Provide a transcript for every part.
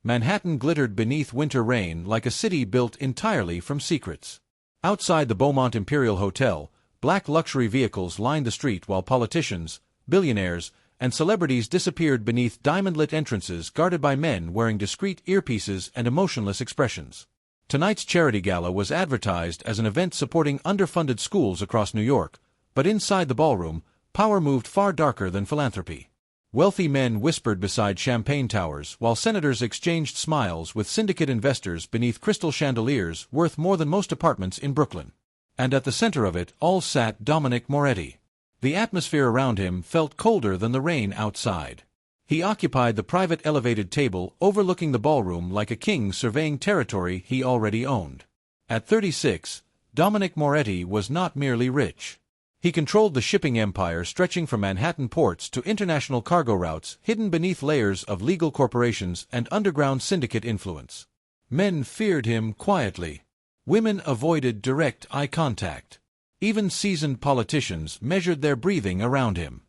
Manhattan glittered beneath winter rain like a city built entirely from secrets. Outside the Beaumont Imperial Hotel, black luxury vehicles lined the street while politicians, billionaires, and celebrities disappeared beneath diamond-lit entrances guarded by men wearing discreet earpieces and emotionless expressions. Tonight's charity gala was advertised as an event supporting underfunded schools across New York, but inside the ballroom, power moved far darker than philanthropy. Wealthy men whispered beside champagne towers while senators exchanged smiles with syndicate investors beneath crystal chandeliers worth more than most apartments in Brooklyn. And at the center of it all sat Dominic Moretti. The atmosphere around him felt colder than the rain outside. He occupied the private elevated table overlooking the ballroom like a king surveying territory he already owned. At 36, Dominic Moretti was not merely rich. He controlled the shipping empire stretching from Manhattan ports to international cargo routes hidden beneath layers of legal corporations and underground syndicate influence. Men feared him quietly. Women avoided direct eye contact. Even seasoned politicians measured their breathing around him.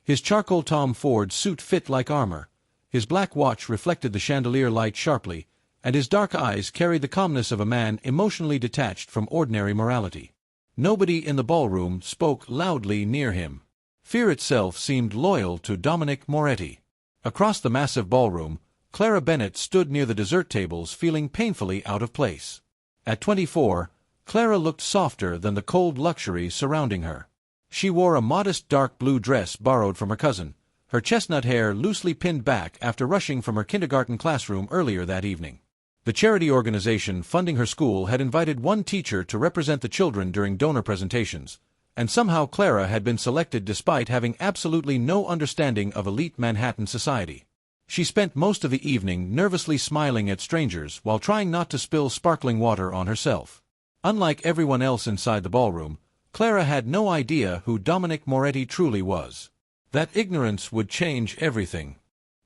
His charcoal Tom Ford suit fit like armor, his black watch reflected the chandelier light sharply, and his dark eyes carried the calmness of a man emotionally detached from ordinary morality. Nobody in the ballroom spoke loudly near him. Fear itself seemed loyal to Dominic Moretti. Across the massive ballroom, Clara Bennett stood near the dessert tables feeling painfully out of place. At 24, Clara looked softer than the cold luxury surrounding her. She wore a modest dark blue dress borrowed from her cousin, her chestnut hair loosely pinned back after rushing from her kindergarten classroom earlier that evening. The charity organization funding her school had invited one teacher to represent the children during donor presentations, and somehow Clara had been selected despite having absolutely no understanding of elite Manhattan society. She spent most of the evening nervously smiling at strangers while trying not to spill sparkling water on herself. Unlike everyone else inside the ballroom, Clara had no idea who Dominic Moretti truly was. That ignorance would change everything.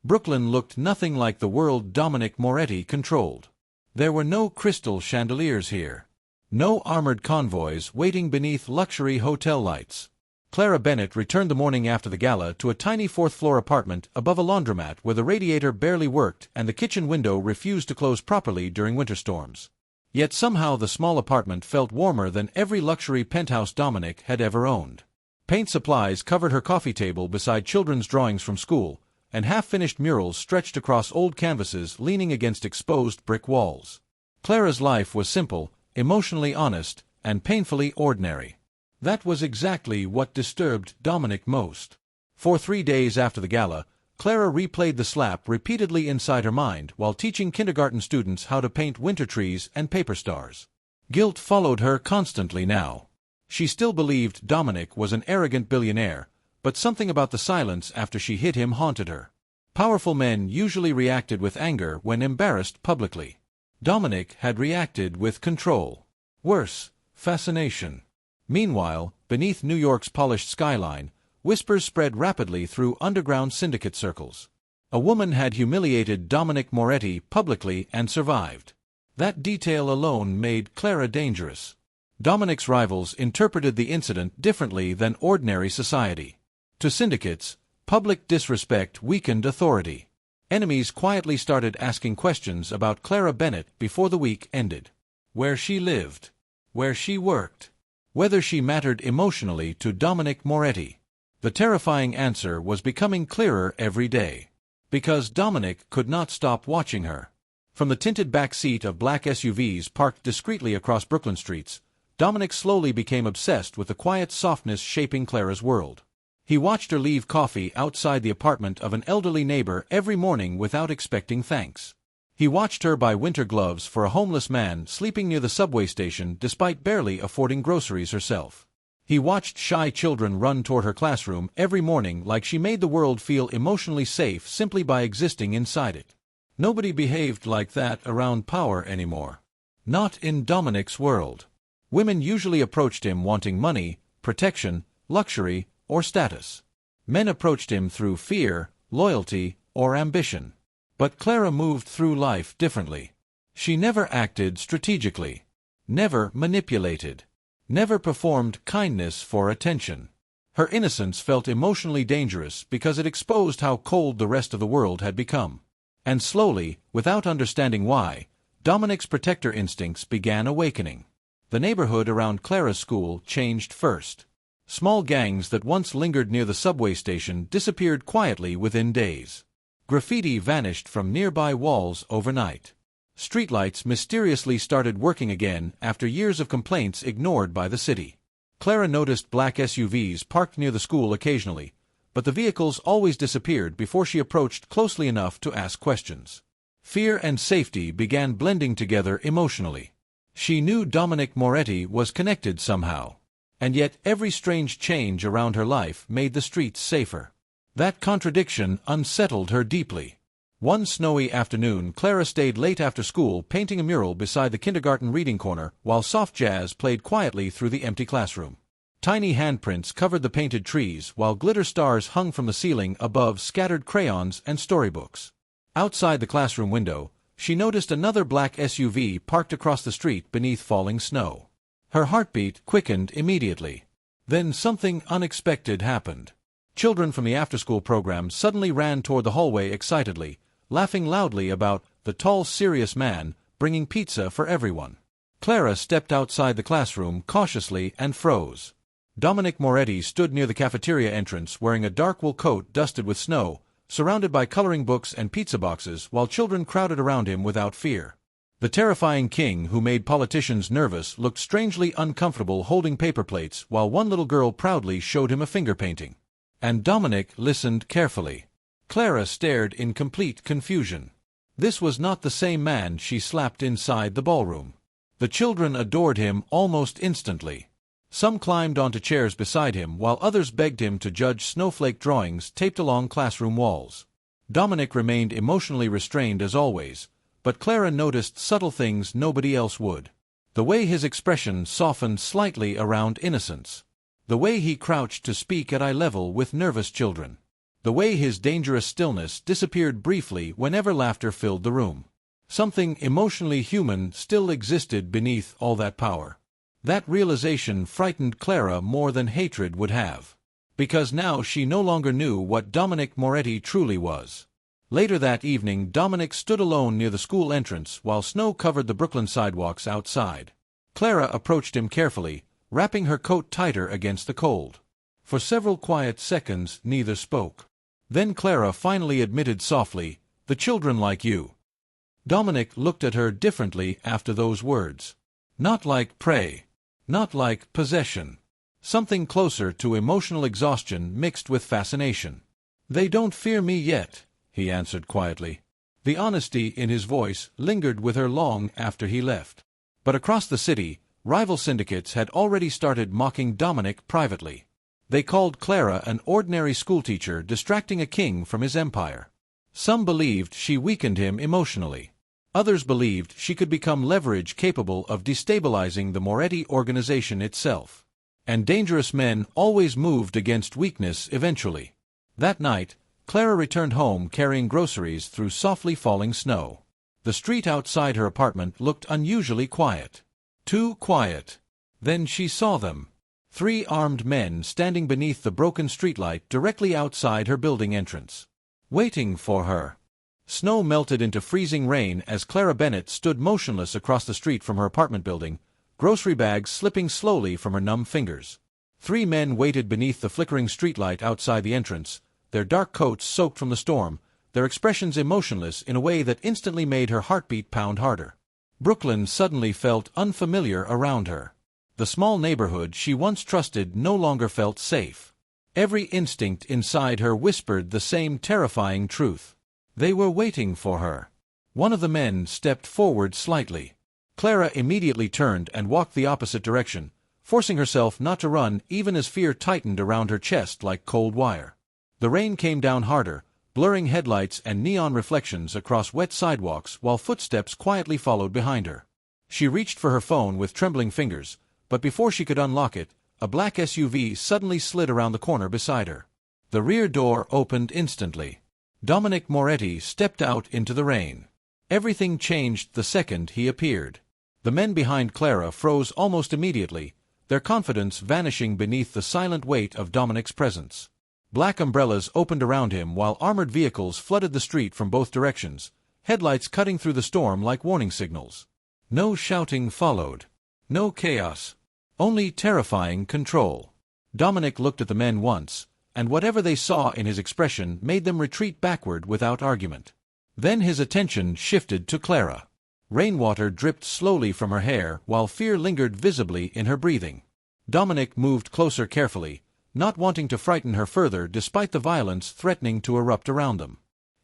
Brooklyn looked nothing like the world Dominic Moretti controlled. There were no crystal chandeliers here. No armored convoys waiting beneath luxury hotel lights. Clara Bennett returned the morning after the gala to a tiny fourth-floor apartment above a laundromat where the radiator barely worked and the kitchen window refused to close properly during winter storms. Yet somehow the small apartment felt warmer than every luxury penthouse Dominic had ever owned. Paint supplies covered her coffee table beside children's drawings from school, and half-finished murals stretched across old canvases leaning against exposed brick walls. Clara's life was simple, emotionally honest, and painfully ordinary. That was exactly what disturbed Dominic most. For 3 days after the gala, Clara replayed the slap repeatedly inside her mind while teaching kindergarten students how to paint winter trees and paper stars. Guilt followed her constantly now. She still believed Dominic was an arrogant billionaire, but something about the silence after she hit him haunted her. Powerful men usually reacted with anger when embarrassed publicly. Dominic had reacted with control. Worse, fascination. Meanwhile, beneath New York's polished skyline, whispers spread rapidly through underground syndicate circles. A woman had humiliated Dominic Moretti publicly and survived. That detail alone made Clara dangerous. Dominic's rivals interpreted the incident differently than ordinary society. To syndicates, public disrespect weakened authority. Enemies quietly started asking questions about Clara Bennett before the week ended. Where she lived. Where she worked. Whether she mattered emotionally to Dominic Moretti. The terrifying answer was becoming clearer every day. Because Dominic could not stop watching her. From the tinted back seat of black SUVs parked discreetly across Brooklyn streets, Dominic slowly became obsessed with the quiet softness shaping Clara's world. He watched her leave coffee outside the apartment of an elderly neighbor every morning without expecting thanks. He watched her buy winter gloves for a homeless man sleeping near the subway station despite barely affording groceries herself. He watched shy children run toward her classroom every morning like she made the world feel emotionally safe simply by existing inside it. Nobody behaved like that around power anymore. Not in Dominic's world. Women usually approached him wanting money, protection, luxury, or status. Men approached him through fear, loyalty, or ambition. But Clara moved through life differently. She never acted strategically. Never manipulated. Never performed kindness for attention. Her innocence felt emotionally dangerous because it exposed how cold the rest of the world had become. And slowly, without understanding why, Dominic's protector instincts began awakening. The neighborhood around Clara's school changed first. Small gangs that once lingered near the subway station disappeared quietly within days. Graffiti vanished from nearby walls overnight. Streetlights mysteriously started working again after years of complaints ignored by the city. Clara noticed black SUVs parked near the school occasionally, but the vehicles always disappeared before she approached closely enough to ask questions. Fear and safety began blending together emotionally. She knew Dominic Moretti was connected somehow, and yet every strange change around her life made the streets safer. That contradiction unsettled her deeply. One snowy afternoon, Clara stayed late after school painting a mural beside the kindergarten reading corner while soft jazz played quietly through the empty classroom. Tiny handprints covered the painted trees while glitter stars hung from the ceiling above scattered crayons and storybooks. Outside the classroom window, she noticed another black SUV parked across the street beneath falling snow. Her heartbeat quickened immediately. Then something unexpected happened. Children from the after-school program suddenly ran toward the hallway excitedly, laughing loudly about the tall, serious man bringing pizza for everyone. Clara stepped outside the classroom cautiously and froze. Dominic Moretti stood near the cafeteria entrance wearing a dark wool coat dusted with snow, surrounded by coloring books and pizza boxes while children crowded around him without fear. The terrifying king who made politicians nervous looked strangely uncomfortable holding paper plates while one little girl proudly showed him a finger painting. And Dominic listened carefully. Clara stared in complete confusion. This was not the same man she slapped inside the ballroom. The children adored him almost instantly. Some climbed onto chairs beside him while others begged him to judge snowflake drawings taped along classroom walls. Dominic remained emotionally restrained as always, but Clara noticed subtle things nobody else would. The way his expression softened slightly around innocence. The way he crouched to speak at eye level with nervous children. The way his dangerous stillness disappeared briefly whenever laughter filled the room. Something emotionally human still existed beneath all that power. That realization frightened Clara more than hatred would have. Because now she no longer knew what Dominic Moretti truly was. Later that evening, Dominic stood alone near the school entrance while snow covered the Brooklyn sidewalks outside. Clara approached him carefully, wrapping her coat tighter against the cold. For several quiet seconds, neither spoke. Then Clara finally admitted softly, "The children like you." Dominic looked at her differently after those words. Not like prey. Not like possession. Something closer to emotional exhaustion mixed with fascination. "They don't fear me yet," he answered quietly. The honesty in his voice lingered with her long after he left. But across the city, rival syndicates had already started mocking Dominic privately. They called Clara an ordinary schoolteacher distracting a king from his empire. Some believed she weakened him emotionally. Others believed she could become leverage capable of destabilizing the Moretti organization itself. And dangerous men always moved against weakness eventually. That night, Clara returned home carrying groceries through softly falling snow. The street outside her apartment looked unusually quiet. Too quiet. Then she saw them. 3 armed men standing beneath the broken streetlight directly outside her building entrance. Waiting for her. Snow melted into freezing rain as Clara Bennett stood motionless across the street from her apartment building, grocery bags slipping slowly from her numb fingers. 3 men waited beneath the flickering streetlight outside the entrance, their dark coats soaked from the storm, their expressions emotionless in a way that instantly made her heartbeat pound harder. Brooklyn suddenly felt unfamiliar around her. The small neighborhood she once trusted no longer felt safe. Every instinct inside her whispered the same terrifying truth. They were waiting for her. One of the men stepped forward slightly. Clara immediately turned and walked the opposite direction, forcing herself not to run even as fear tightened around her chest like cold wire. The rain came down harder, blurring headlights and neon reflections across wet sidewalks while footsteps quietly followed behind her. She reached for her phone with trembling fingers, but before she could unlock it, a black SUV suddenly slid around the corner beside her. The rear door opened instantly. Dominic Moretti stepped out into the rain. Everything changed the second he appeared. The men behind Clara froze almost immediately, their confidence vanishing beneath the silent weight of Dominic's presence. Black umbrellas opened around him while armored vehicles flooded the street from both directions, headlights cutting through the storm like warning signals. No shouting followed. No chaos. Only terrifying control. Dominic looked at the men once, and whatever they saw in his expression made them retreat backward without argument. Then his attention shifted to Clara. Rainwater dripped slowly from her hair while fear lingered visibly in her breathing. Dominic moved closer carefully, not wanting to frighten her further despite the violence threatening to erupt around them.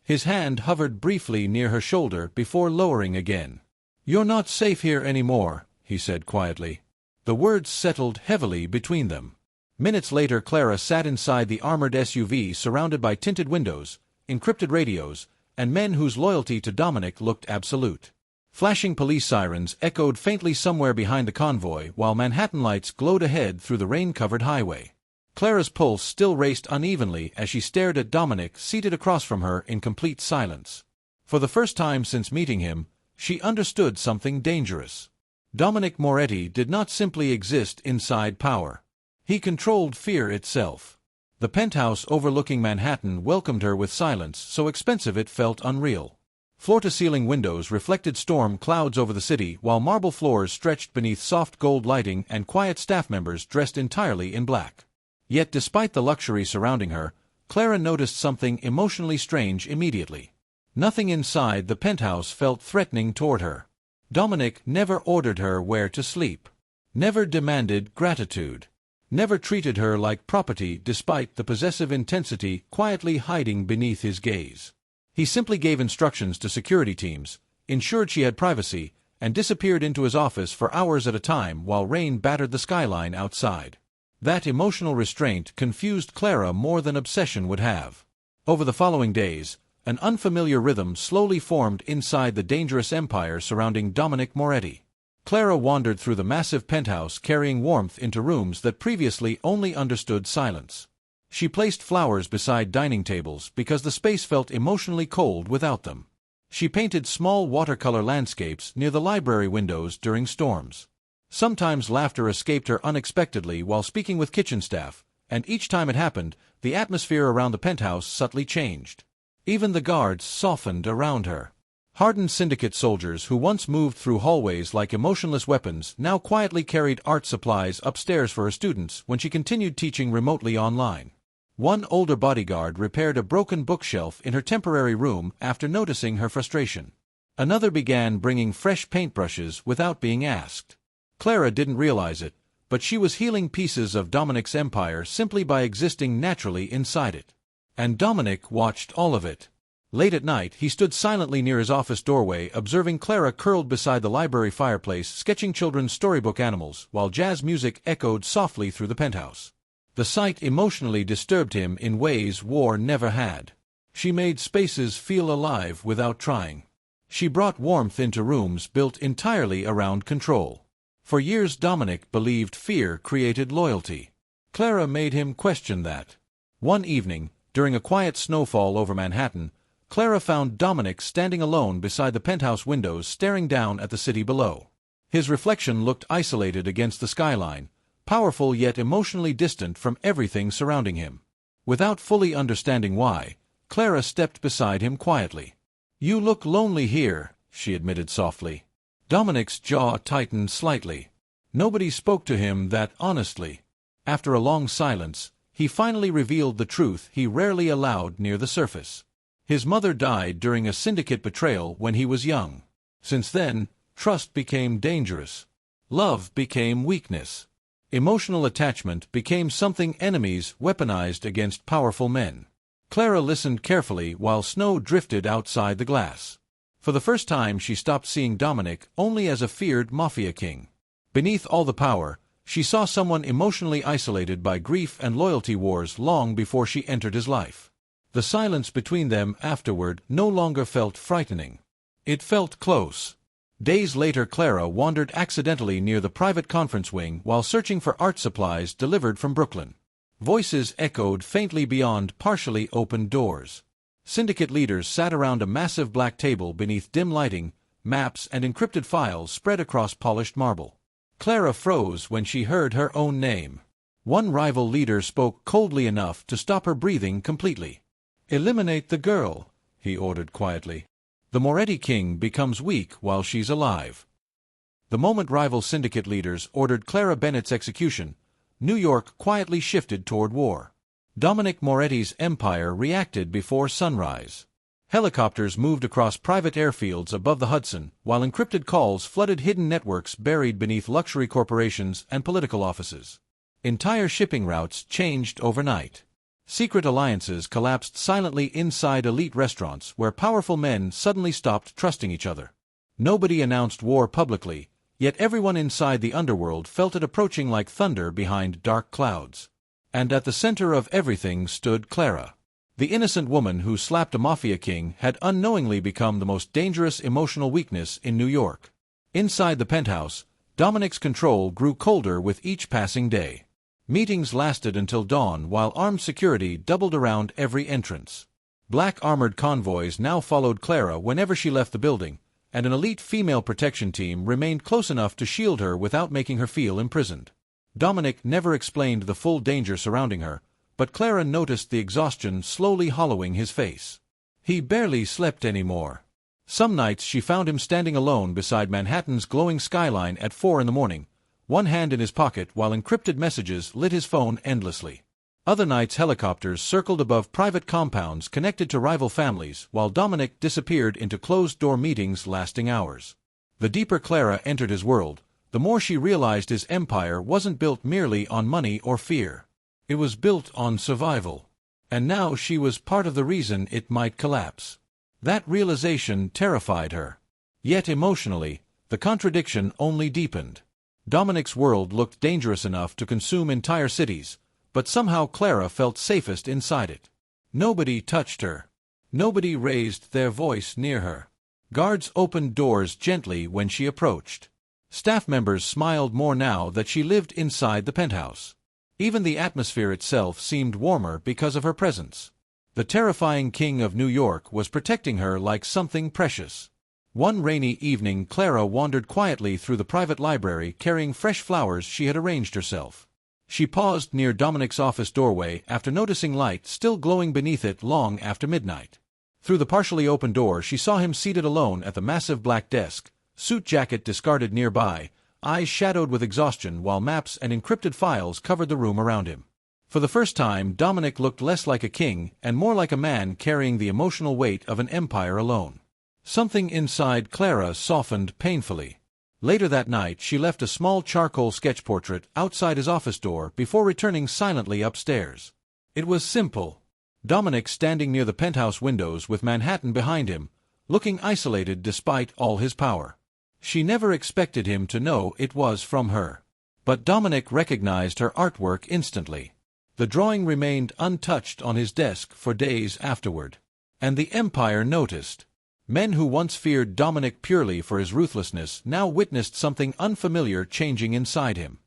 His hand hovered briefly near her shoulder before lowering again. "You're not safe here anymore," he said quietly. The words settled heavily between them. Minutes later, Clara sat inside the armored SUV surrounded by tinted windows, encrypted radios, and men whose loyalty to Dominic looked absolute. Flashing police sirens echoed faintly somewhere behind the convoy while Manhattan lights glowed ahead through the rain-covered highway. Clara's pulse still raced unevenly as she stared at Dominic seated across from her in complete silence. For the first time since meeting him, she understood something dangerous. Dominic Moretti did not simply exist inside power. He controlled fear itself. The penthouse overlooking Manhattan welcomed her with silence so expensive it felt unreal. Floor-to-ceiling windows reflected storm clouds over the city while marble floors stretched beneath soft gold lighting and quiet staff members dressed entirely in black. Yet despite the luxury surrounding her, Clara noticed something emotionally strange immediately. Nothing inside the penthouse felt threatening toward her. Dominic never ordered her where to sleep. Never demanded gratitude. Never treated her like property despite the possessive intensity quietly hiding beneath his gaze. He simply gave instructions to security teams, ensured she had privacy, and disappeared into his office for hours at a time while rain battered the skyline outside. That emotional restraint confused Clara more than obsession would have. Over the following days, an unfamiliar rhythm slowly formed inside the dangerous empire surrounding Dominic Moretti. Clara wandered through the massive penthouse carrying warmth into rooms that previously only understood silence. She placed flowers beside dining tables because the space felt emotionally cold without them. She painted small watercolor landscapes near the library windows during storms. Sometimes laughter escaped her unexpectedly while speaking with kitchen staff, and each time it happened, the atmosphere around the penthouse subtly changed. Even the guards softened around her. Hardened syndicate soldiers who once moved through hallways like emotionless weapons now quietly carried art supplies upstairs for her students when she continued teaching remotely online. One older bodyguard repaired a broken bookshelf in her temporary room after noticing her frustration. Another began bringing fresh paintbrushes without being asked. Clara didn't realize it, but she was healing pieces of Dominic's empire simply by existing naturally inside it. And Dominic watched all of it. Late at night, he stood silently near his office doorway, observing Clara curled beside the library fireplace, sketching children's storybook animals, while jazz music echoed softly through the penthouse. The sight emotionally disturbed him in ways war never had. She made spaces feel alive without trying. She brought warmth into rooms built entirely around control. For years Dominic believed fear created loyalty. Clara made him question that. One evening, during a quiet snowfall over Manhattan, Clara found Dominic standing alone beside the penthouse windows staring down at the city below. His reflection looked isolated against the skyline, powerful yet emotionally distant from everything surrounding him. Without fully understanding why, Clara stepped beside him quietly. "You look lonely here," she admitted softly. Dominic's jaw tightened slightly. Nobody spoke to him that honestly. After a long silence, he finally revealed the truth he rarely allowed near the surface. His mother died during a syndicate betrayal when he was young. Since then, trust became dangerous. Love became weakness. Emotional attachment became something enemies weaponized against powerful men. Clara listened carefully while snow drifted outside the glass. For the first time she stopped seeing Dominic only as a feared mafia king. Beneath all the power, she saw someone emotionally isolated by grief and loyalty wars long before she entered his life. The silence between them afterward no longer felt frightening. It felt close. Days later, Clara wandered accidentally near the private conference wing while searching for art supplies delivered from Brooklyn. Voices echoed faintly beyond partially opened doors. Syndicate leaders sat around a massive black table beneath dim lighting, maps and encrypted files spread across polished marble. Clara froze when she heard her own name. One rival leader spoke coldly enough to stop her breathing completely. "Eliminate the girl," he ordered quietly. "The Moretti king becomes weak while she's alive." The moment rival syndicate leaders ordered Clara Bennett's execution, New York quietly shifted toward war. Dominic Moretti's empire reacted before sunrise. Helicopters moved across private airfields above the Hudson, while encrypted calls flooded hidden networks buried beneath luxury corporations and political offices. Entire shipping routes changed overnight. Secret alliances collapsed silently inside elite restaurants where powerful men suddenly stopped trusting each other. Nobody announced war publicly, yet everyone inside the underworld felt it approaching like thunder behind dark clouds. And at the center of everything stood Clara. The innocent woman who slapped a mafia king had unknowingly become the most dangerous emotional weakness in New York. Inside the penthouse, Dominic's control grew colder with each passing day. Meetings lasted until dawn while armed security doubled around every entrance. Black armored convoys now followed Clara whenever she left the building, and an elite female protection team remained close enough to shield her without making her feel imprisoned. Dominic never explained the full danger surrounding her, but Clara noticed the exhaustion slowly hollowing his face. He barely slept anymore. Some nights she found him standing alone beside Manhattan's glowing skyline at 4 a.m, one hand in his pocket while encrypted messages lit his phone endlessly. Other nights helicopters circled above private compounds connected to rival families while Dominic disappeared into closed-door meetings lasting hours. The deeper Clara entered his world, the more she realized his empire wasn't built merely on money or fear. It was built on survival. And now she was part of the reason it might collapse. That realization terrified her. Yet emotionally, the contradiction only deepened. Dominic's world looked dangerous enough to consume entire cities, but somehow Clara felt safest inside it. Nobody touched her. Nobody raised their voice near her. Guards opened doors gently when she approached. Staff members smiled more now that she lived inside the penthouse. Even the atmosphere itself seemed warmer because of her presence. The terrifying King of New York was protecting her like something precious. One rainy evening Clara wandered quietly through the private library carrying fresh flowers she had arranged herself. She paused near Dominic's office doorway after noticing light still glowing beneath it long after midnight. Through the partially open door she saw him seated alone at the massive black desk, suit jacket discarded nearby, eyes shadowed with exhaustion while maps and encrypted files covered the room around him. For the first time Dominic looked less like a king and more like a man carrying the emotional weight of an empire alone. Something inside Clara softened painfully. Later that night she left a small charcoal sketch portrait outside his office door before returning silently upstairs. It was simple. Dominic standing near the penthouse windows with Manhattan behind him, looking isolated despite all his power. She never expected him to know it was from her. But Dominic recognized her artwork instantly. The drawing remained untouched on his desk for days afterward. And the Empire noticed. Men who once feared Dominic purely for his ruthlessness now witnessed something unfamiliar changing inside him.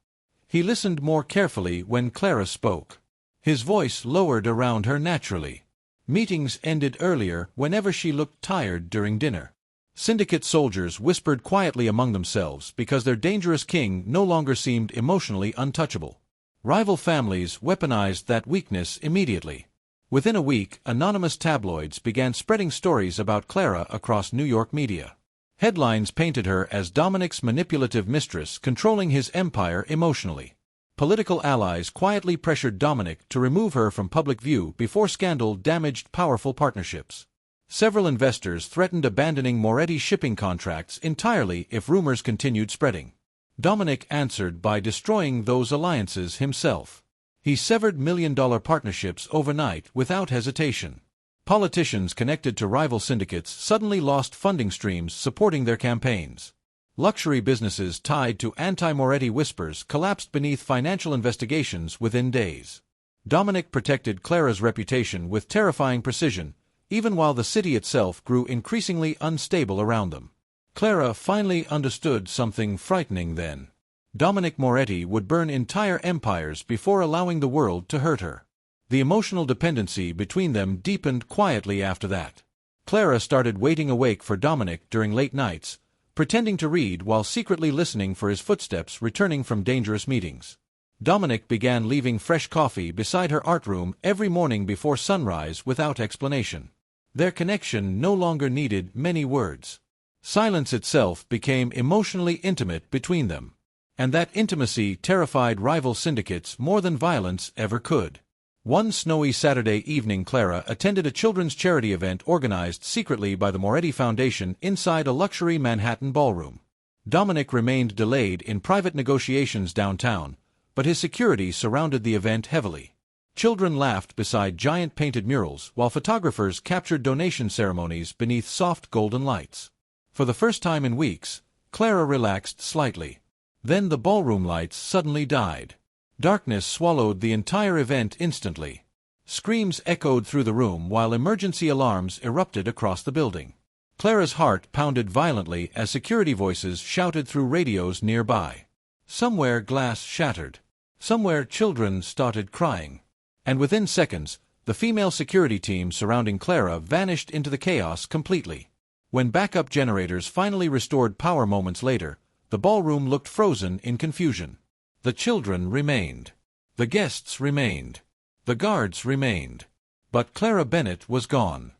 He listened more carefully when Clara spoke. His voice lowered around her naturally. Meetings ended earlier whenever she looked tired during dinner. Syndicate soldiers whispered quietly among themselves because their dangerous king no longer seemed emotionally untouchable. Rival families weaponized that weakness immediately. Within a week, anonymous tabloids began spreading stories about Clara across New York media. Headlines painted her as Dominic's manipulative mistress controlling his empire emotionally. Political allies quietly pressured Dominic to remove her from public view before scandal damaged powerful partnerships. Several investors threatened abandoning Moretti shipping contracts entirely if rumors continued spreading. Dominic answered by destroying those alliances himself. He severed million-dollar partnerships overnight without hesitation. Politicians connected to rival syndicates suddenly lost funding streams supporting their campaigns. Luxury businesses tied to anti-Moretti whispers collapsed beneath financial investigations within days. Dominic protected Clara's reputation with terrifying precision, even while the city itself grew increasingly unstable around them. Clara finally understood something frightening then. Dominic Moretti would burn entire empires before allowing the world to hurt her. The emotional dependency between them deepened quietly after that. Clara started waiting awake for Dominic during late nights, pretending to read while secretly listening for his footsteps returning from dangerous meetings. Dominic began leaving fresh coffee beside her art room every morning before sunrise without explanation. Their connection no longer needed many words. Silence itself became emotionally intimate between them. And that intimacy terrified rival syndicates more than violence ever could. One snowy Saturday evening, Clara attended a children's charity event organized secretly by the Moretti Foundation inside a luxury Manhattan ballroom. Dominic remained delayed in private negotiations downtown, but his security surrounded the event heavily. Children laughed beside giant painted murals, while photographers captured donation ceremonies beneath soft golden lights. For the first time in weeks, Clara relaxed slightly. Then the ballroom lights suddenly died. Darkness swallowed the entire event instantly. Screams echoed through the room while emergency alarms erupted across the building. Clara's heart pounded violently as security voices shouted through radios nearby. Somewhere glass shattered. Somewhere children started crying. And within seconds, the female security team surrounding Clara vanished into the chaos completely. When backup generators finally restored power moments later, the ballroom looked frozen in confusion. The children remained. The guests remained. The guards remained. But Clara Bennett was gone.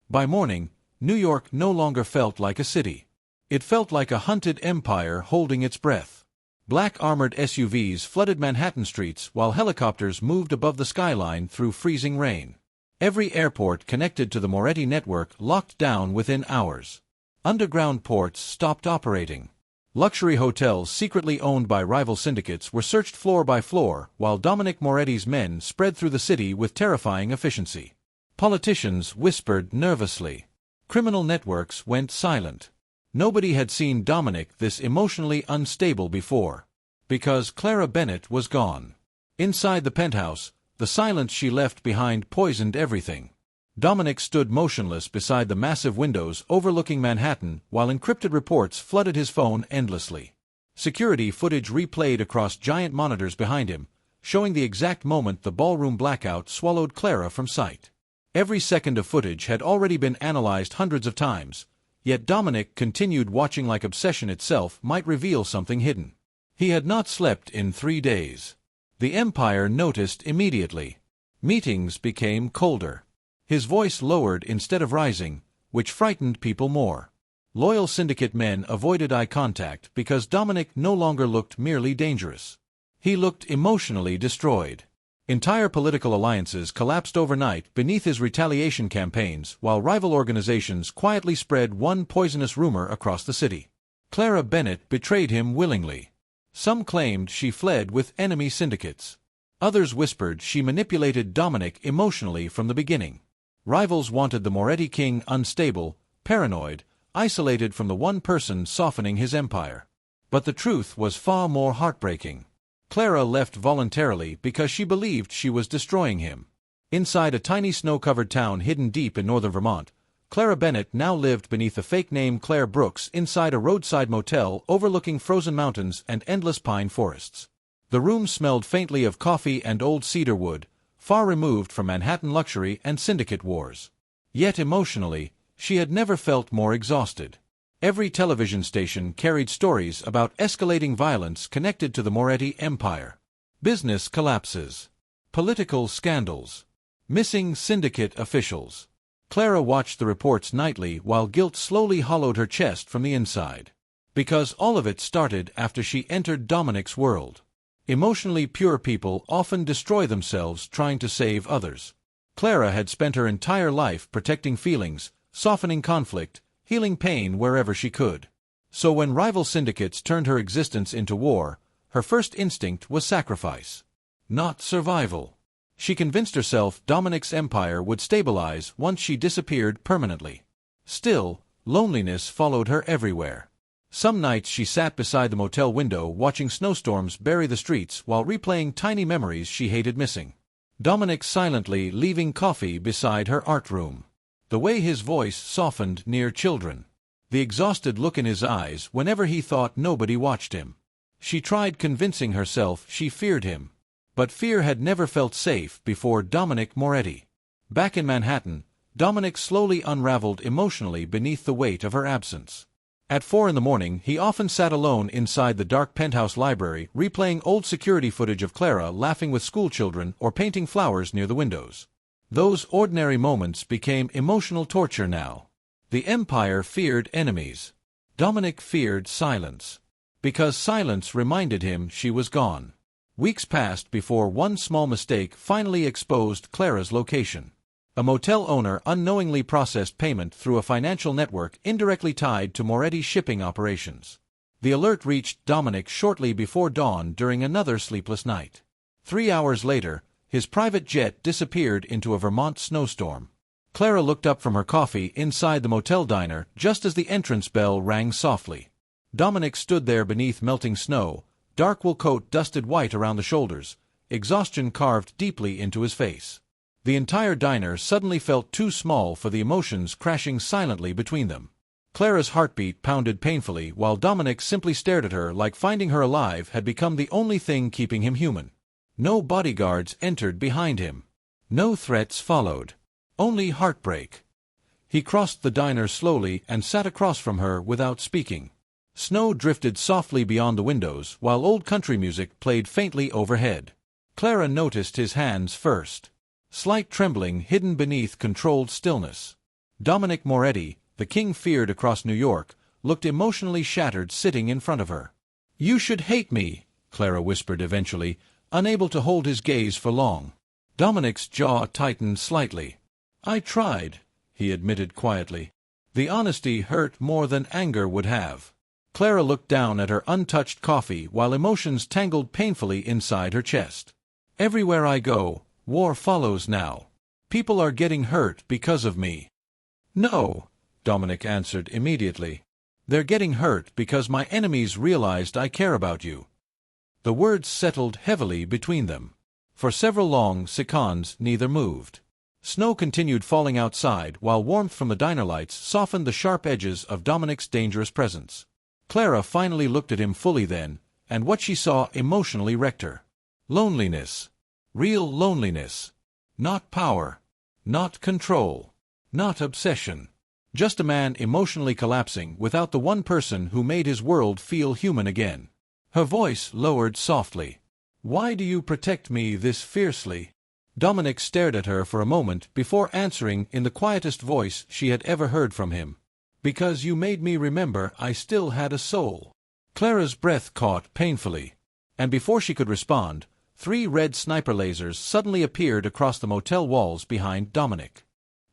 By morning, New York no longer felt like a city. It felt like a hunted empire holding its breath. Black armored SUVs flooded Manhattan streets while helicopters moved above the skyline through freezing rain. Every airport connected to the Moretti network locked down within hours. Underground ports stopped operating. Luxury hotels secretly owned by rival syndicates were searched floor by floor, while Dominic Moretti's men spread through the city with terrifying efficiency. Politicians whispered nervously. Criminal networks went silent. Nobody had seen Dominic this emotionally unstable before. Because Clara Bennett was gone. Inside the penthouse, the silence she left behind poisoned everything. Dominic stood motionless beside the massive windows overlooking Manhattan while encrypted reports flooded his phone endlessly. Security footage replayed across giant monitors behind him, showing the exact moment the ballroom blackout swallowed Clara from sight. Every second of footage had already been analyzed hundreds of times, yet Dominic continued watching like obsession itself might reveal something hidden. He had not slept in 3 days. The Empire noticed immediately. Meetings became colder. His voice lowered instead of rising, which frightened people more. Loyal syndicate men avoided eye contact because Dominic no longer looked merely dangerous. He looked emotionally destroyed. Entire political alliances collapsed overnight beneath his retaliation campaigns, while rival organizations quietly spread one poisonous rumor across the city. Clara Bennett betrayed him willingly. Some claimed she fled with enemy syndicates. Others whispered she manipulated Dominic emotionally from the beginning. Rivals wanted the Moretti king unstable, paranoid, isolated from the one person softening his empire. But the truth was far more heartbreaking. Clara left voluntarily because she believed she was destroying him. Inside a tiny snow-covered town hidden deep in northern Vermont, Clara Bennett now lived beneath the fake name Claire Brooks inside a roadside motel overlooking frozen mountains and endless pine forests. The room smelled faintly of coffee and old cedar wood, far removed from Manhattan luxury and syndicate wars. Yet emotionally, she had never felt more exhausted. Every television station carried stories about escalating violence connected to the Moretti empire. Business collapses. Political scandals. Missing syndicate officials. Clara watched the reports nightly while guilt slowly hollowed her chest from the inside. Because all of it started after she entered Dominic's world. Emotionally pure people often destroy themselves trying to save others. Clara had spent her entire life protecting feelings, softening conflict, healing pain wherever she could. So when rival syndicates turned her existence into war, her first instinct was sacrifice. Not survival. She convinced herself Dominic's empire would stabilize once she disappeared permanently. Still, loneliness followed her everywhere. Some nights she sat beside the motel window watching snowstorms bury the streets while replaying tiny memories she hated missing. Dominic silently leaving coffee beside her art room. The way his voice softened near children. The exhausted look in his eyes whenever he thought nobody watched him. She tried convincing herself she feared him. But fear had never felt safe before Dominic Moretti. Back in Manhattan, Dominic slowly unraveled emotionally beneath the weight of her absence. At 4 in the morning, he often sat alone inside the dark penthouse library, replaying old security footage of Clara laughing with schoolchildren or painting flowers near the windows. Those ordinary moments became emotional torture now. The Empire feared enemies. Dominic feared silence. Because silence reminded him she was gone. Weeks passed before one small mistake finally exposed Clara's location. A motel owner unknowingly processed payment through a financial network indirectly tied to Moretti's shipping operations. The alert reached Dominic shortly before dawn during another sleepless night. 3 hours later, his private jet disappeared into a Vermont snowstorm. Clara looked up from her coffee inside the motel diner just as the entrance bell rang softly. Dominic stood there beneath melting snow, dark wool coat dusted white around the shoulders, exhaustion carved deeply into his face. The entire diner suddenly felt too small for the emotions crashing silently between them. Clara's heartbeat pounded painfully while Dominic simply stared at her like finding her alive had become the only thing keeping him human. No bodyguards entered behind him. No threats followed. Only heartbreak. He crossed the diner slowly and sat across from her without speaking. Snow drifted softly beyond the windows while old country music played faintly overhead. Clara noticed his hands first. Slight trembling hidden beneath controlled stillness. Dominic Moretti, the king feared across New York, looked emotionally shattered sitting in front of her. "You should hate me," Clara whispered eventually, unable to hold his gaze for long. Dominic's jaw tightened slightly. "I tried," he admitted quietly. The honesty hurt more than anger would have. Clara looked down at her untouched coffee while emotions tangled painfully inside her chest. "Everywhere I go, war follows now. People are getting hurt because of me." "No," Dominic answered immediately. "They're getting hurt because my enemies realized I care about you." The words settled heavily between them. For several long seconds neither moved. Snow continued falling outside while warmth from the diner lights softened the sharp edges of Dominic's dangerous presence. Clara finally looked at him fully then, and what she saw emotionally wrecked her. Loneliness. Real loneliness. Not power. Not control. Not obsession. Just a man emotionally collapsing without the one person who made his world feel human again. Her voice lowered softly. "Why do you protect me this fiercely?" Dominic stared at her for a moment before answering in the quietest voice she had ever heard from him. "Because you made me remember I still had a soul." Clara's breath caught painfully, and before she could respond, 3 red sniper lasers suddenly appeared across the motel walls behind Dominic.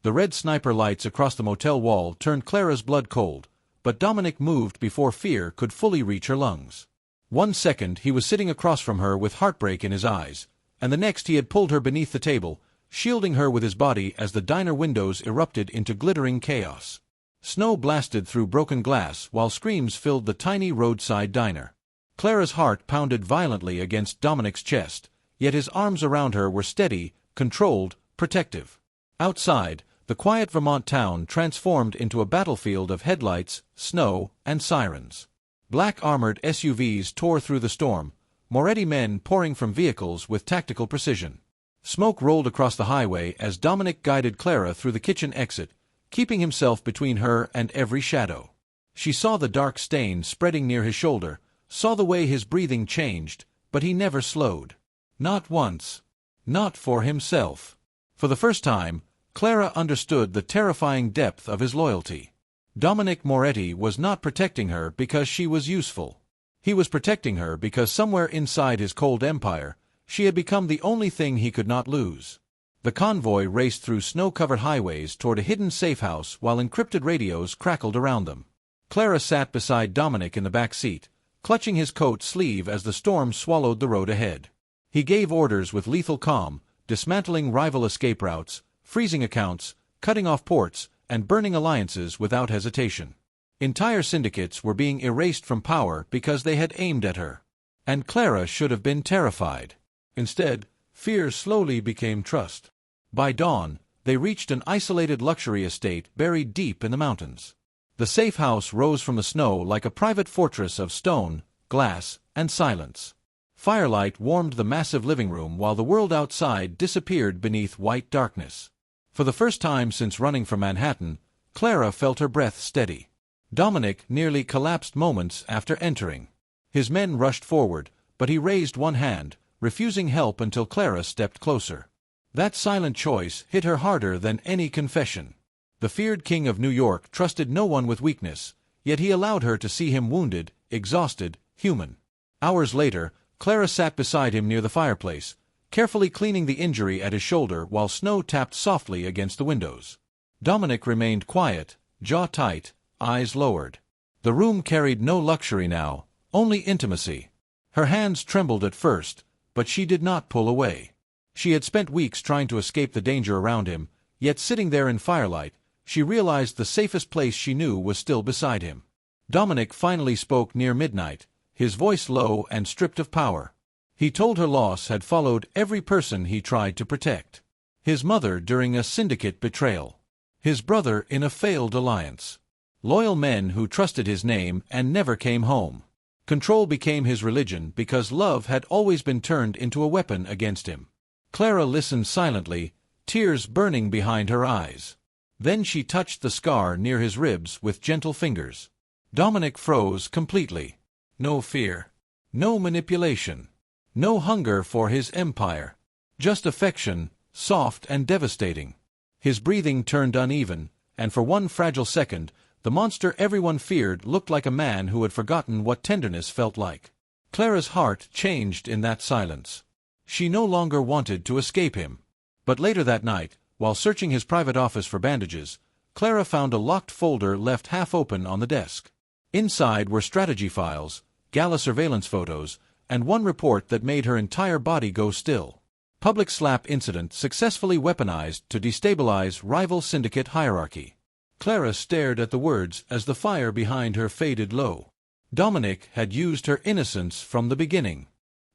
The red sniper lights across the motel wall turned Clara's blood cold, but Dominic moved before fear could fully reach her lungs. 1 second he was sitting across from her with heartbreak in his eyes, and the next he had pulled her beneath the table, shielding her with his body as the diner windows erupted into glittering chaos. Snow blasted through broken glass while screams filled the tiny roadside diner. Clara's heart pounded violently against Dominic's chest, yet his arms around her were steady, controlled, protective. Outside, the quiet Vermont town transformed into a battlefield of headlights, snow, and sirens. Black armored SUVs tore through the storm, Moretti men pouring from vehicles with tactical precision. Smoke rolled across the highway as Dominic guided Clara through the kitchen exit, keeping himself between her and every shadow. She saw the dark stain spreading near his shoulder, saw the way his breathing changed, but he never slowed. Not once. Not for himself. For the first time, Clara understood the terrifying depth of his loyalty. Dominic Moretti was not protecting her because she was useful. He was protecting her because somewhere inside his cold empire, she had become the only thing he could not lose. The convoy raced through snow-covered highways toward a hidden safe house while encrypted radios crackled around them. Clara sat beside Dominic in the back seat, clutching his coat sleeve as the storm swallowed the road ahead. He gave orders with lethal calm, dismantling rival escape routes, freezing accounts, cutting off ports, and burning alliances without hesitation. Entire syndicates were being erased from power because they had aimed at her. And Clara should have been terrified. Instead, fear slowly became trust. By dawn, they reached an isolated luxury estate buried deep in the mountains. The safe house rose from the snow like a private fortress of stone, glass, and silence. Firelight warmed the massive living room while the world outside disappeared beneath white darkness. For the first time since running from Manhattan, Clara felt her breath steady. Dominic nearly collapsed moments after entering. His men rushed forward, but he raised one hand, refusing help until Clara stepped closer. That silent choice hit her harder than any confession. The feared king of New York trusted no one with weakness, yet he allowed her to see him wounded, exhausted, human. Hours later, Clara sat beside him near the fireplace, carefully cleaning the injury at his shoulder while snow tapped softly against the windows. Dominic remained quiet, jaw tight, eyes lowered. The room carried no luxury now, only intimacy. Her hands trembled at first, but she did not pull away. She had spent weeks trying to escape the danger around him, yet sitting there in firelight, she realized the safest place she knew was still beside him. Dominic finally spoke near midnight, his voice low and stripped of power. He told her loss had followed every person he tried to protect. His mother during a syndicate betrayal. His brother in a failed alliance. Loyal men who trusted his name and never came home. Control became his religion because love had always been turned into a weapon against him. Clara listened silently, tears burning behind her eyes. Then she touched the scar near his ribs with gentle fingers. Dominic froze completely. No fear. No manipulation. No hunger for his empire. Just affection, soft and devastating. His breathing turned uneven, and for one fragile second, the monster everyone feared looked like a man who had forgotten what tenderness felt like. Clara's heart changed in that silence. She no longer wanted to escape him. But later that night, while searching his private office for bandages, Clara found a locked folder left half open on the desk. Inside were strategy files, gala surveillance photos, and one report that made her entire body go still. Public slap incident successfully weaponized to destabilize rival syndicate hierarchy. Clara stared at the words as the fire behind her faded low. Dominic had used her innocence from the beginning.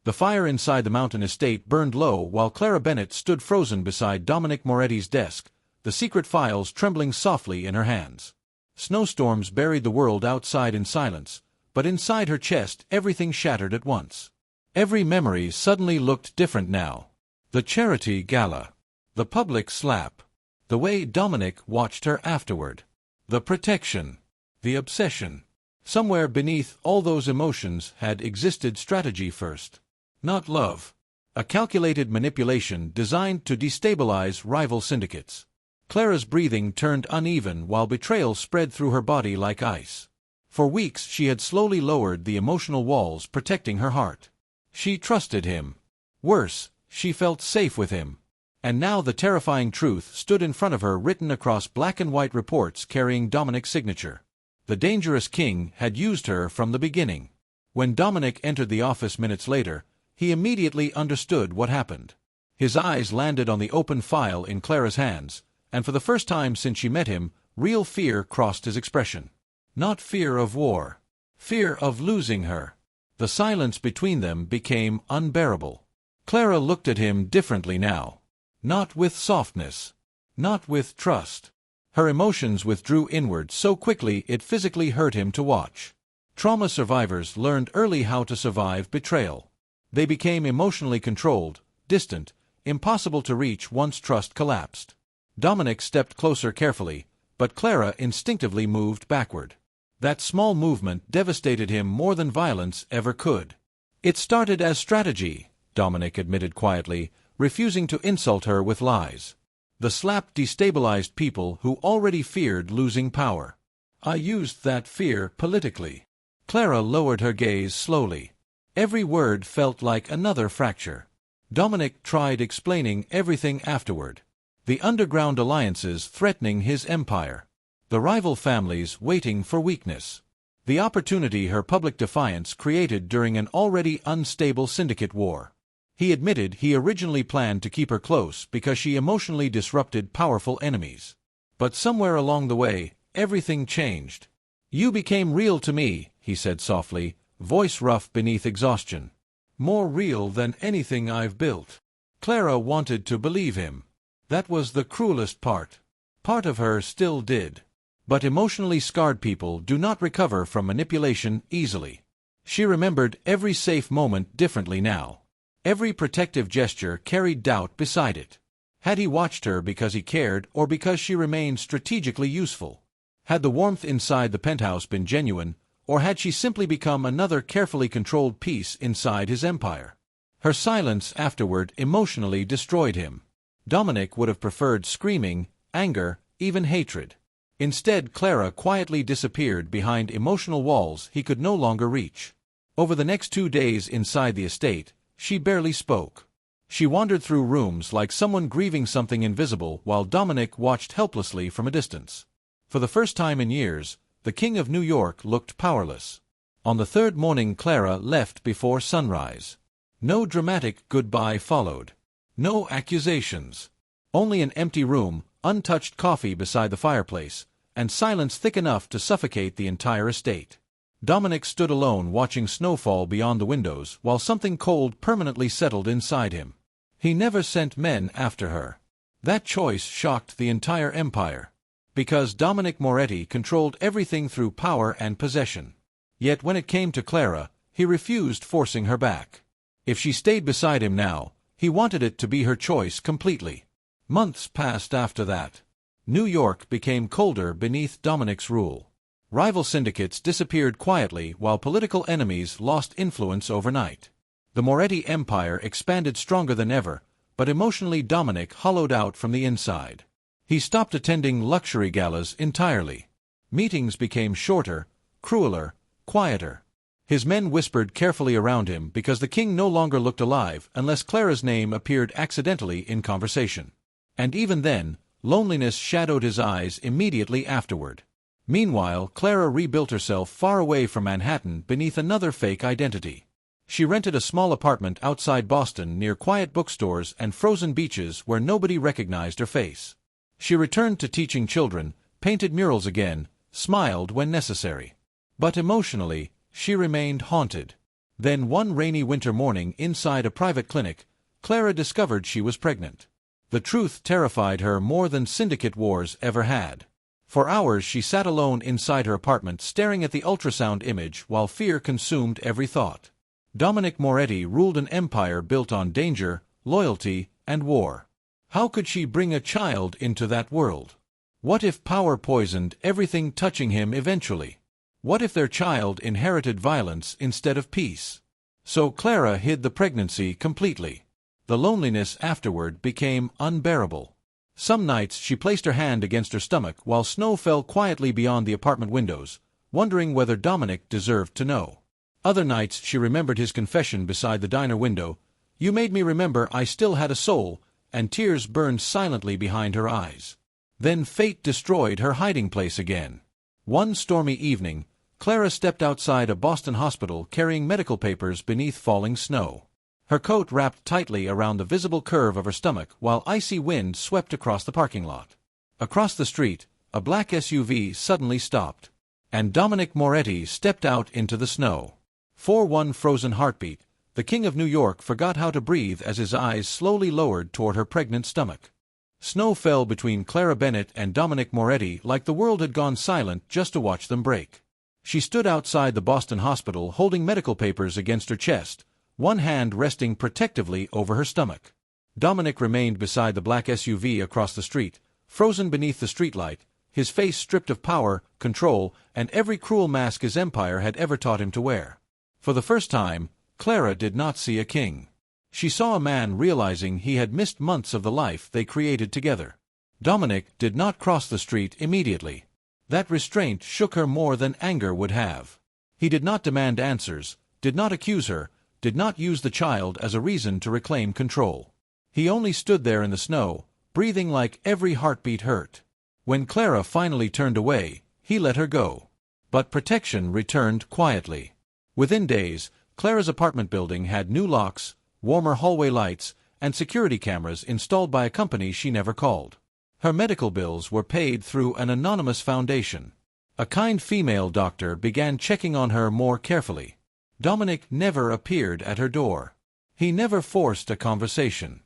The fire inside the mountain estate burned low while Clara Bennett stood frozen beside Dominic Moretti's desk, the secret files trembling softly in her hands. Snowstorms buried the world outside in silence, but inside her chest everything shattered at once. Every memory suddenly looked different now. The charity gala. The public slap. The way Dominic watched her afterward. The protection. The obsession. Somewhere beneath all those emotions had existed strategy first. Not love. A calculated manipulation designed to destabilize rival syndicates. Clara's breathing turned uneven while betrayal spread through her body like ice. For weeks she had slowly lowered the emotional walls protecting her heart. She trusted him. Worse, she felt safe with him. And now the terrifying truth stood in front of her, written across black and white reports carrying Dominic's signature. The dangerous king had used her from the beginning. When Dominic entered the office minutes later, he immediately understood what happened. His eyes landed on the open file in Clara's hands, and for the first time since she met him, real fear crossed his expression. Not fear of war. Fear of losing her. The silence between them became unbearable. Clara looked at him differently now. Not with softness. Not with trust. Her emotions withdrew inward so quickly it physically hurt him to watch. Trauma survivors learned early how to survive betrayal. They became emotionally controlled, distant, impossible to reach once trust collapsed. Dominic stepped closer carefully, but Clara instinctively moved backward. That small movement devastated him more than violence ever could. It started as strategy, Dominic admitted quietly, refusing to insult her with lies. The slap destabilized people who already feared losing power. I used that fear politically. Clara lowered her gaze slowly. Every word felt like another fracture. Dominic tried explaining everything afterward. The underground alliances threatening his empire. The rival families waiting for weakness. The opportunity her public defiance created during an already unstable syndicate war. He admitted he originally planned to keep her close because she emotionally disrupted powerful enemies. But somewhere along the way, everything changed. You became real to me, he said softly, voice rough beneath exhaustion. More real than anything I've built. Clara wanted to believe him. That was the cruelest part. Part of her still did. But emotionally scarred people do not recover from manipulation easily. She remembered every safe moment differently now. Every protective gesture carried doubt beside it. Had he watched her because he cared or because she remained strategically useful? Had the warmth inside the penthouse been genuine, or had she simply become another carefully controlled piece inside his empire? Her silence afterward emotionally destroyed him. Dominic would have preferred screaming, anger, even hatred. Instead, Clara quietly disappeared behind emotional walls he could no longer reach. Over the next 2 days inside the estate, she barely spoke. She wandered through rooms like someone grieving something invisible while Dominic watched helplessly from a distance. For the first time in years, the King of New York looked powerless. On the third morning, Clara left before sunrise. No dramatic goodbye followed. No accusations. Only an empty room, untouched coffee beside the fireplace, and silence thick enough to suffocate the entire estate. Dominic stood alone watching snowfall beyond the windows while something cold permanently settled inside him. He never sent men after her. That choice shocked the entire empire. Because Dominic Moretti controlled everything through power and possession. Yet when it came to Clara, he refused forcing her back. If she stayed beside him now, he wanted it to be her choice completely. Months passed after that. New York became colder beneath Dominic's rule. Rival syndicates disappeared quietly while political enemies lost influence overnight. The Moretti empire expanded stronger than ever, but emotionally Dominic hollowed out from the inside. He stopped attending luxury galas entirely. Meetings became shorter, crueler, quieter. His men whispered carefully around him because the king no longer looked alive unless Clara's name appeared accidentally in conversation. And even then, loneliness shadowed his eyes immediately afterward. Meanwhile, Clara rebuilt herself far away from Manhattan beneath another fake identity. She rented a small apartment outside Boston near quiet bookstores and frozen beaches where nobody recognized her face. She returned to teaching children, painted murals again, smiled when necessary. But emotionally, she remained haunted. Then one rainy winter morning inside a private clinic, Clara discovered she was pregnant. The truth terrified her more than syndicate wars ever had. For hours she sat alone inside her apartment staring at the ultrasound image while fear consumed every thought. Dominic Moretti ruled an empire built on danger, loyalty, and war. How could she bring a child into that world? What if power poisoned everything touching him eventually? What if their child inherited violence instead of peace? So Clara hid the pregnancy completely. The loneliness afterward became unbearable. Some nights she placed her hand against her stomach while snow fell quietly beyond the apartment windows, wondering whether Dominic deserved to know. Other nights she remembered his confession beside the diner window, "You made me remember I still had a soul," and tears burned silently behind her eyes. Then fate destroyed her hiding place again. One stormy evening, Clara stepped outside a Boston hospital carrying medical papers beneath falling snow. Her coat wrapped tightly around the visible curve of her stomach while icy wind swept across the parking lot. Across the street, a black SUV suddenly stopped, and Dominic Moretti stepped out into the snow. For one frozen heartbeat, the King of New York forgot how to breathe as his eyes slowly lowered toward her pregnant stomach. Snow fell between Clara Bennett and Dominic Moretti like the world had gone silent just to watch them break. She stood outside the Boston hospital holding medical papers against her chest, one hand resting protectively over her stomach. Dominic remained beside the black SUV across the street, frozen beneath the streetlight, his face stripped of power, control, and every cruel mask his empire had ever taught him to wear. For the first time, Clara did not see a king. She saw a man realizing he had missed months of the life they created together. Dominic did not cross the street immediately. That restraint shook her more than anger would have. He did not demand answers, did not accuse her, did not use the child as a reason to reclaim control. He only stood there in the snow, breathing like every heartbeat hurt. When Clara finally turned away, he let her go. But protection returned quietly. Within days, Clara's apartment building had new locks, warmer hallway lights, and security cameras installed by a company she never called. Her medical bills were paid through an anonymous foundation. A kind female doctor began checking on her more carefully. Dominic never appeared at her door. He never forced a conversation.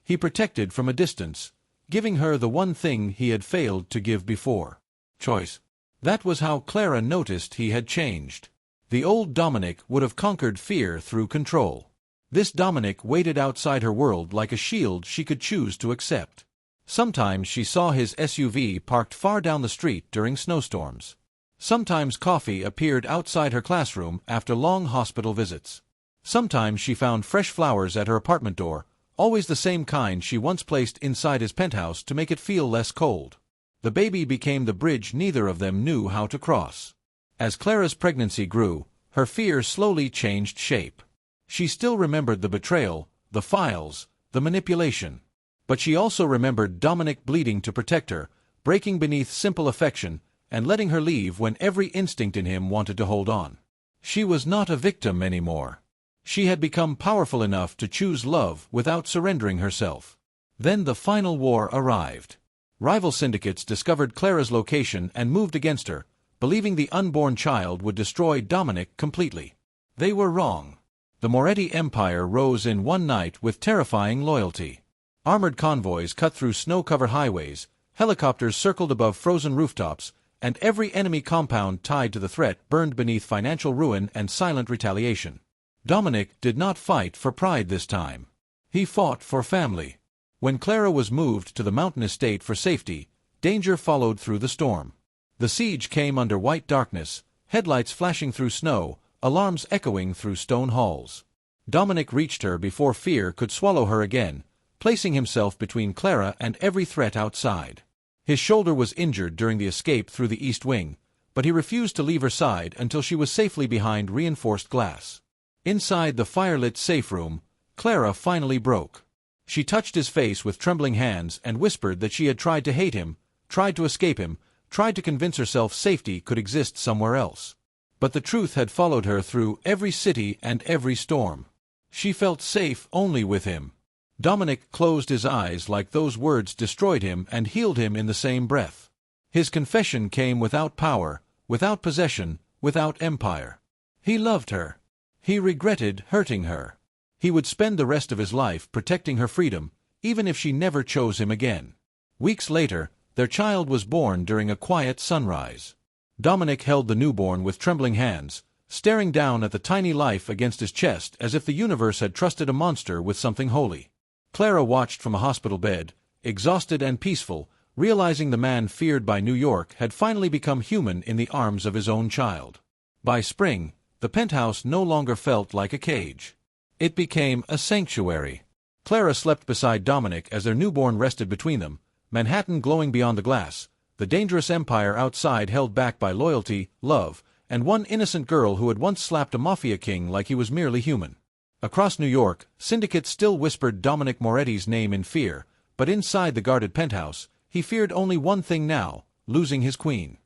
He protected from a distance, giving her the one thing he had failed to give before: choice. That was how Clara noticed he had changed. The old Dominic would have conquered fear through control. This Dominic waited outside her world like a shield she could choose to accept. Sometimes she saw his SUV parked far down the street during snowstorms. Sometimes coffee appeared outside her classroom after long hospital visits. Sometimes she found fresh flowers at her apartment door, always the same kind she once placed inside his penthouse to make it feel less cold. The baby became the bridge neither of them knew how to cross. As Clara's pregnancy grew, her fear slowly changed shape. She still remembered the betrayal, the files, the manipulation. But she also remembered Dominic bleeding to protect her, breaking beneath simple affection, and letting her leave when every instinct in him wanted to hold on. She was not a victim anymore. She had become powerful enough to choose love without surrendering herself. Then the final war arrived. Rival syndicates discovered Clara's location and moved against her, believing the unborn child would destroy Dominic completely. They were wrong. The Moretti empire rose in one night with terrifying loyalty. Armored convoys cut through snow-covered highways, helicopters circled above frozen rooftops, and every enemy compound tied to the threat burned beneath financial ruin and silent retaliation. Dominic did not fight for pride this time. He fought for family. When Clara was moved to the mountain estate for safety, danger followed through the storm. The siege came under white darkness, headlights flashing through snow, alarms echoing through stone halls. Dominic reached her before fear could swallow her again, placing himself between Clara and every threat outside. His shoulder was injured during the escape through the east wing, but he refused to leave her side until she was safely behind reinforced glass. Inside the firelit safe room, Clara finally broke. She touched his face with trembling hands and whispered that she had tried to hate him, tried to escape him, tried to convince herself safety could exist somewhere else. But the truth had followed her through every city and every storm. She felt safe only with him. Dominic closed his eyes like those words destroyed him and healed him in the same breath. His confession came without power, without possession, without empire. He loved her. He regretted hurting her. He would spend the rest of his life protecting her freedom, even if she never chose him again. Weeks later, their child was born during a quiet sunrise. Dominic held the newborn with trembling hands, staring down at the tiny life against his chest as if the universe had trusted a monster with something holy. Clara watched from a hospital bed, exhausted and peaceful, realizing the man feared by New York had finally become human in the arms of his own child. By spring, the penthouse no longer felt like a cage. It became a sanctuary. Clara slept beside Dominic as their newborn rested between them, Manhattan glowing beyond the glass, the dangerous empire outside held back by loyalty, love, and one innocent girl who had once slapped a mafia king like he was merely human. Across New York, syndicates still whispered Dominic Moretti's name in fear, but inside the guarded penthouse, he feared only one thing now: losing his queen.